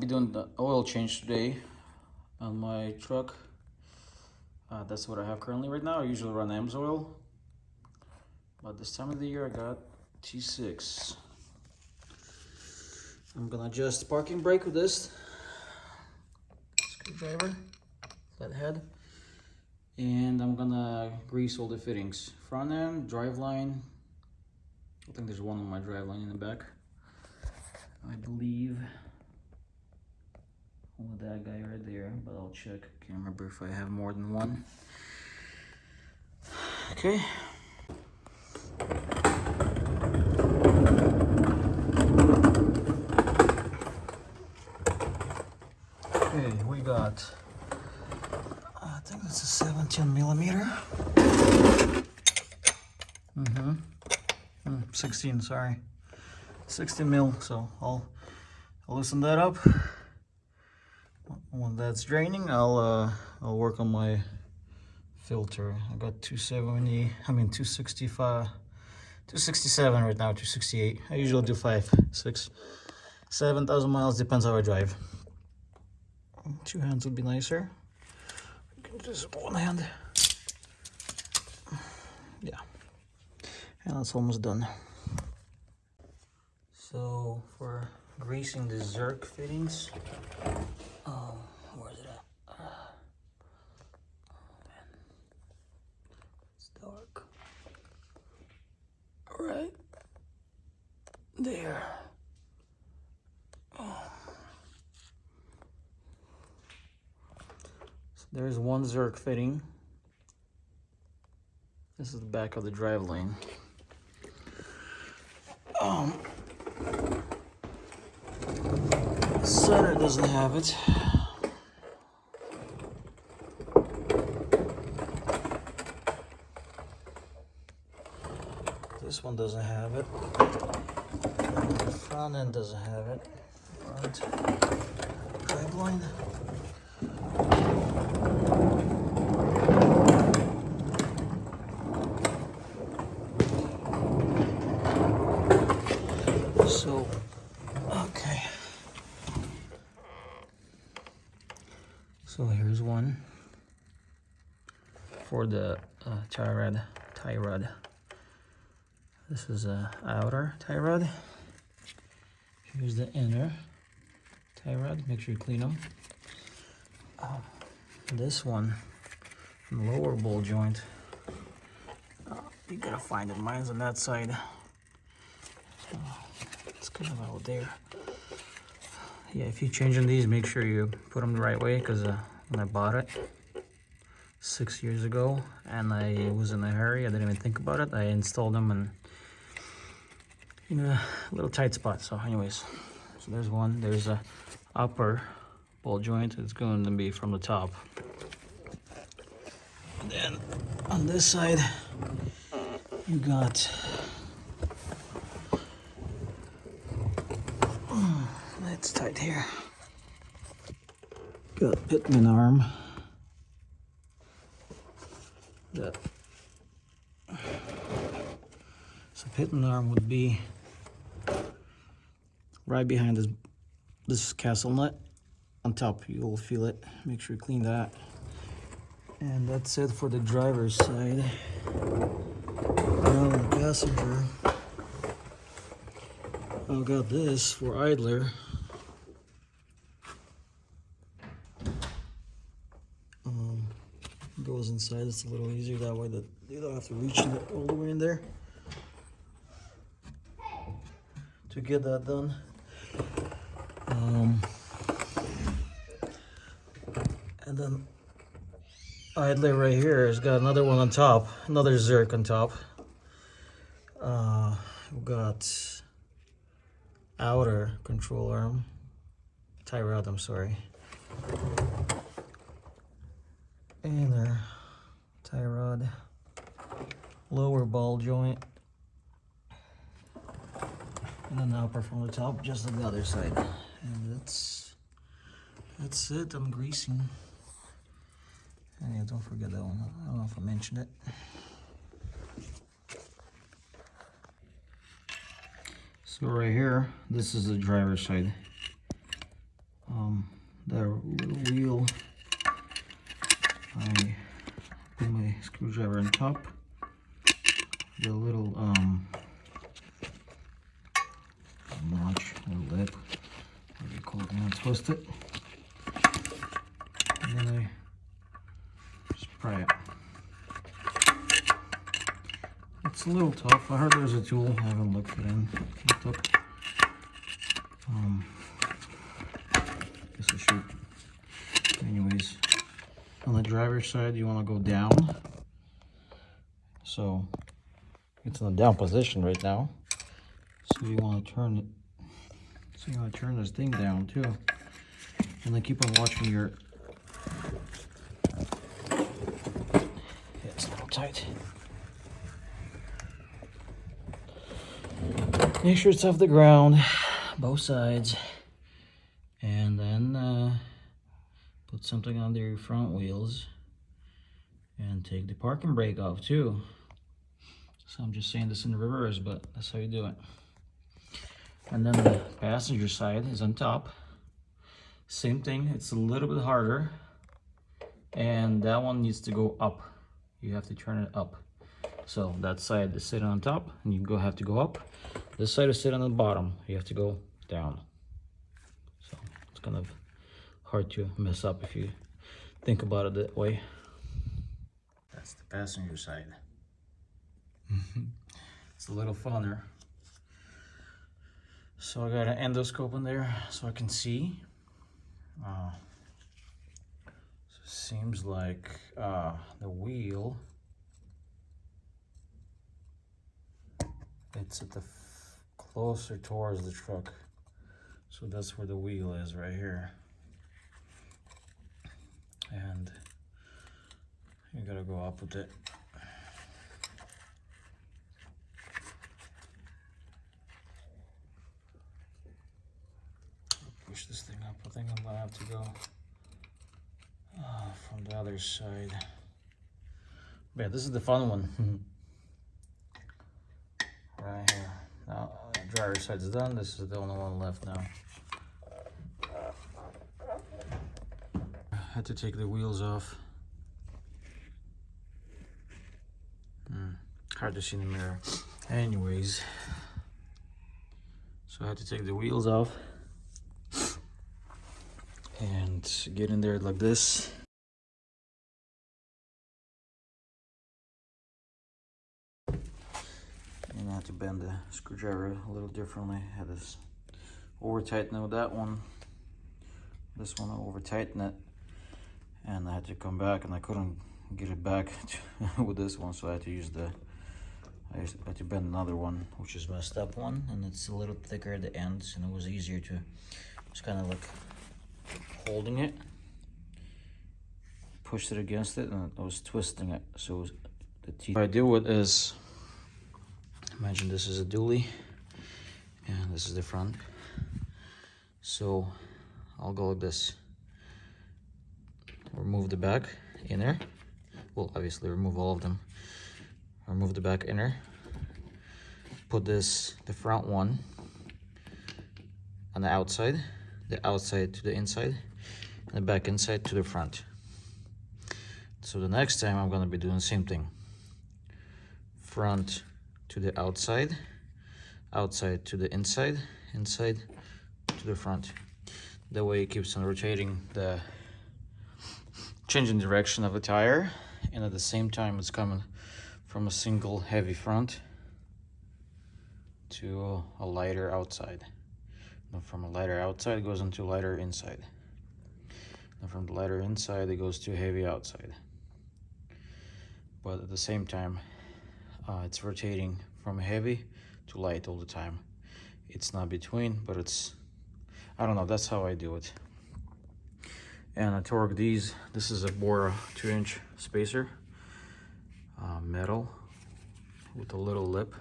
be doing the oil change today on my truck. That's what I have currently right now. I usually run AMSOIL, but this time of the year I got T6. I'm gonna adjust parking brake with this screwdriver, flat head, and I'm gonna grease all the fittings. Front end, drive line. I think there's one on my drive line in the back. I believe only that guy right there, but I'll check. Can't remember if I have more than one. Okay. Okay, we got, I think it's a 17 millimeter. 16, sorry. 16 mil, so I'll loosen that up. When that's draining, I'll work on my filter. I got 265, 267 right now, 268. I usually do 5, 6, 7,000 miles, depends how I drive. Two hands would be nicer. You can just one hand. Yeah, and that's almost done. So for greasing the Zerk fittings, where's it at? Oh man, it's dark. Right there. Oh. So there's one Zerk fitting. This is the back of the drive lane. Center doesn't have it. This one doesn't have it. The front end doesn't have it. Front drive line. So, okay. So here's one for the tie rod. This is a outer tie rod. Here's the inner tie rod. Make sure you clean them. This one, lower ball joint. You gotta find it. Mine's on that side. It's kind of out there. Yeah, if you're changing these, make sure you put them the right way, because when I bought it 6 years ago and I was in a hurry, I didn't even think about it. I installed them and in a little tight spot. So anyways, so there's one. There's a upper ball joint. It's going to be from the top. And then on this side, you got it's tight here. Got pitman arm. That. So pitman arm would be right behind this castle nut. On top, you'll feel it. Make sure you clean that. And that's it for the driver's side. Now the passenger, I've got this for idler. Goes inside. It's a little easier that way, that you don't have to reach all the way in there to get that done. And then idler right here has got another one on top, another Zerk on top. We've got outer control arm, tie rod, I'm sorry. Inner tie rod, lower ball joint, and then upper from the top, just on the other side. And that's it. I'm greasing. And yeah, don't forget that one. I don't know if I mentioned it. So right here, this is the driver's side. the little wheel, I put my screwdriver on top. The little notch or lip, what do you call it, and I twist it, and then I just pry it. It's a little tough. I heard there's a tool. I haven't looked up. Guess I should. Anyways, on the driver's side, you want to go down. So it's in the down position right now. So you want to turn it. So you want to turn this thing down too, and then keep on watching your. Yeah, it's a little tight. Make sure it's off the ground, both sides, and then put something under your front wheels and take the parking brake off too. So I'm just saying this in reverse, but that's how you do it. And then the passenger side is on top. Same thing, it's a little bit harder, and that one needs to go up. You have to turn it up. So that side is sitting on top, and you have to go up. This side is sitting on the bottom. You have to go down. So it's kind of hard to mess up if you think about it that way. That's the passenger side. It's a little funner. So I got an endoscope in there so I can see. So it seems like the wheel, it's at the closer towards the truck. So that's where the wheel is, right here. And you gotta go up with it. Push this thing up. I think I'm gonna have to go from the other side. But yeah, this is the fun one. Right here. Now, the driver's side's done. This is the only one left now. I had to take the wheels off. Hard to see in the mirror. Anyways, so I had to take the wheels off and get in there like this. And I had to bend the screwdriver a little differently. I had this over tighten it with that one. This one over tighten it. And I had to come back, and I couldn't get it back with this one, so I had to use I had to bend another one, which is messed up one, and it's a little thicker at the ends, and it was easier to just kind of like holding it, pushed it against it, and I was twisting it. So it was the teeth. What I do with is, imagine this is a dually, and this is the front. So I'll go like this. Remove the back inner. Well, obviously remove all of them. Remove the back inner. Put the front one on the outside to the inside, and the back inside to the front. So the next time I'm gonna be doing the same thing. Front to the outside, outside to the inside, inside to the front. That way it keeps on rotating, changing direction of the tire, and at the same time it's coming from a single heavy front to a lighter outside. And from a lighter outside it goes into lighter inside. And from the lighter inside it goes to heavy outside. But at the same time, it's rotating from heavy to light all the time. It's not between, but it's, I don't know, that's how I do it. And I torque these. This is a Bora 2-inch spacer, metal with a little lip.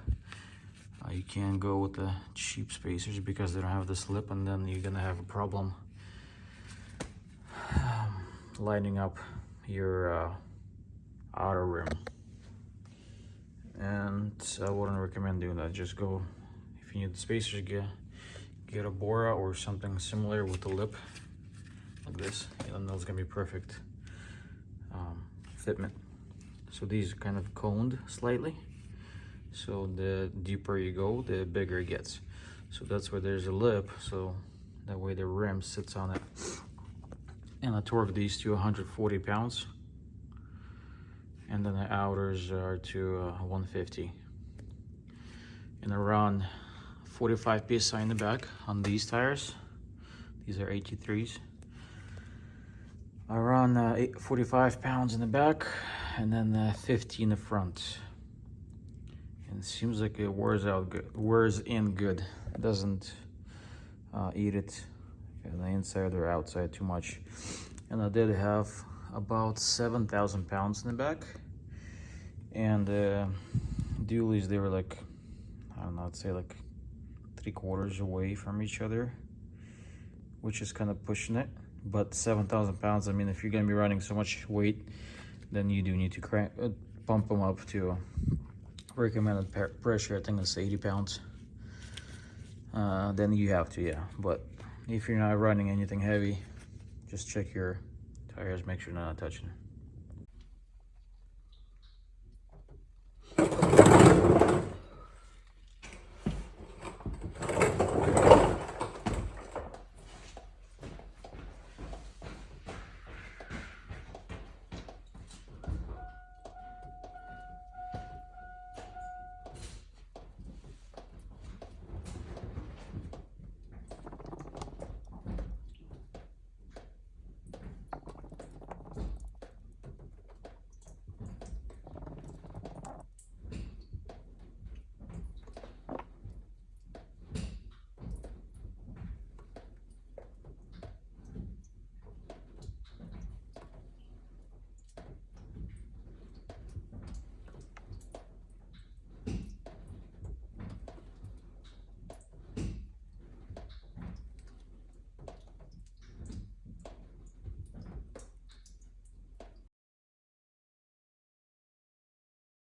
You can't go with the cheap spacers because they don't have this lip, and then you're gonna have a problem lining up your outer rim. And I wouldn't recommend doing that. Just go, if you need the spacers, get a Bora or something similar with the lip like this. And those gonna be perfect fitment. So these are kind of coned slightly. So the deeper you go, the bigger it gets. So that's where there's a lip, so that way the rim sits on it. And I torque these to 140 pounds. And then the outers are to 150. And I run 45 psi in the back on these tires. These are 83s. I run 45 pounds in the back and then 50 in the front. And it seems like it wears in good. It doesn't eat it on the inside or outside too much. And I did have about 7,000 pounds in the back. And dualies, they were like, I don't know, I'd say like 3/4 away from each other, which is kind of pushing it. But 7,000 pounds, I mean, if you're gonna be running so much weight, then you do need to pump them up to recommended pressure. I think it's 80 pounds. Then you have to, yeah. But if you're not running anything heavy, just check your tires, make sure they're not touching it.